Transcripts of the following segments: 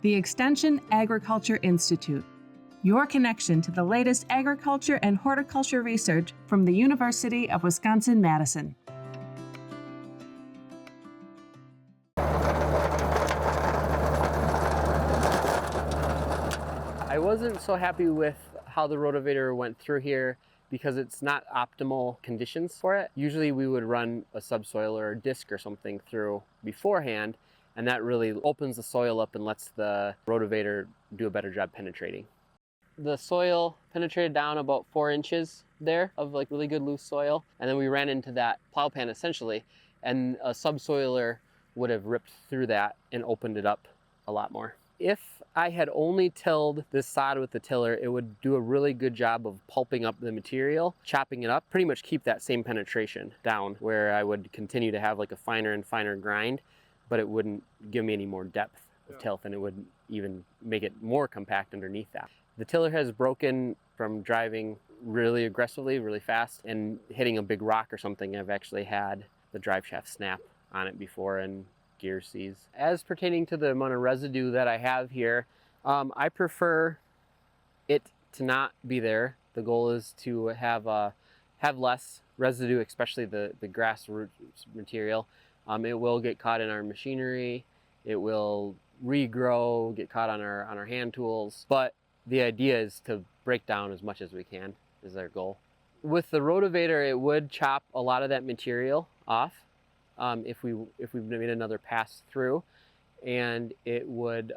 the Extension Agriculture Institute, your connection to the latest agriculture and horticulture research from the University of Wisconsin-Madison. I wasn't so happy with how the rotavator went through here because it's not optimal conditions for it. Usually we would run a subsoil or a disc or something through beforehand, and that really opens the soil up and lets the rotavator do a better job penetrating. The soil penetrated down about 4 inches there of like really good loose soil, and then we ran into that plow pan essentially, and a subsoiler would have ripped through that and opened it up a lot more. If I had only tilled this sod with the tiller, it would do a really good job of pulping up the material, chopping it up, pretty much keep that same penetration down, where I would continue to have like a finer and finer grind, but it wouldn't give me any more depth of tilth, and it would even make it more compact underneath that. The tiller has broken from driving really aggressively, really fast, and hitting a big rock or something. I've actually had the drive shaft snap on it before and gear seize. As pertaining to the amount of residue that I have here, I prefer it to not be there. The goal is to have less residue, especially the grassroots material. It will get caught in our machinery. It will regrow, get caught on our hand tools. But the idea is to break down as much as we can, is our goal. With the rotavator, it would chop a lot of that material off if we made another pass through, and it would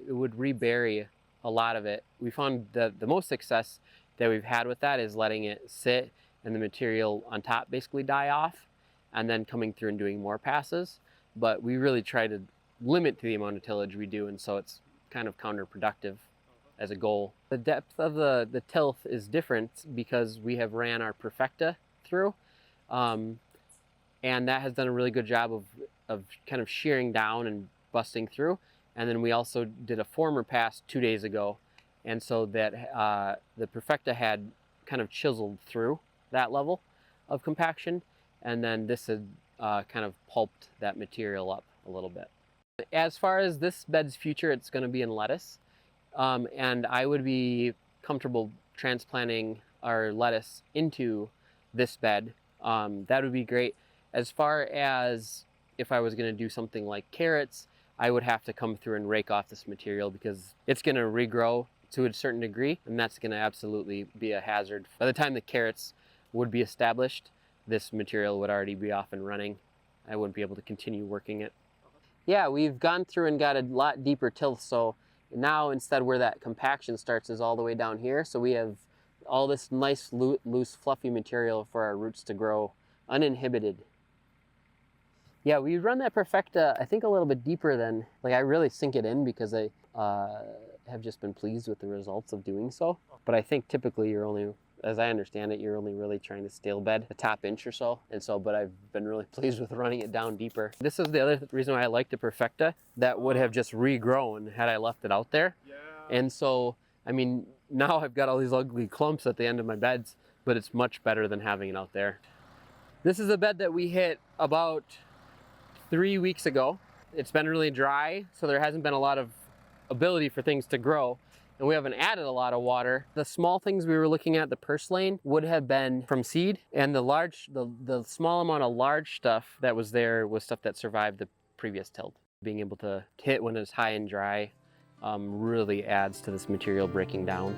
rebury a lot of it. We found that the most success that we've had with that is letting it sit and the material on top basically die off, and then coming through and doing more passes. But we really try to limit the amount of tillage we do, and so it's kind of counterproductive as a goal. The depth of the tilth is different because we have ran our Perfecta through, and that has done a really good job of kind of shearing down and busting through. And then we also did a former pass 2 days ago, and so that the Perfecta had kind of chiseled through that level of compaction, and then this had kind of pulped that material up a little bit. As far as this bed's future, it's going to be in lettuce, and I would be comfortable transplanting our lettuce into this bed. That would be great. As far as if I was going to do something like carrots, I would have to come through and rake off this material because it's going to regrow to a certain degree, and that's going to absolutely be a hazard. By the time the carrots would be established, this material would already be off and running. I wouldn't be able to continue working it. Yeah, we've gone through and got a lot deeper tilth, so now instead where that compaction starts is all the way down here, so we have all this nice loose fluffy material for our roots to grow uninhibited. Yeah, we run that Perfecta, I think, a little bit deeper than, like, I really sink it in because I have just been pleased with the results of doing so. But I think typically you're only, as I understand it, you're only really trying to stale bed the top inch or so. And so, but I've been really pleased with running it down deeper. This is the other reason why I like the Perfecta. That would have just regrown had I left it out there. Yeah. And so, I mean, now I've got all these ugly clumps at the end of my beds, but it's much better than having it out there. This is a bed that we hit about 3 weeks ago. It's been really dry, so there hasn't been a lot of ability for things to grow, and we haven't added a lot of water. The small things we were looking at, the purslane, would have been from seed, and the small amount of large stuff that was there was stuff that survived the previous tilt. Being able to hit when it's high and dry really adds to this material breaking down.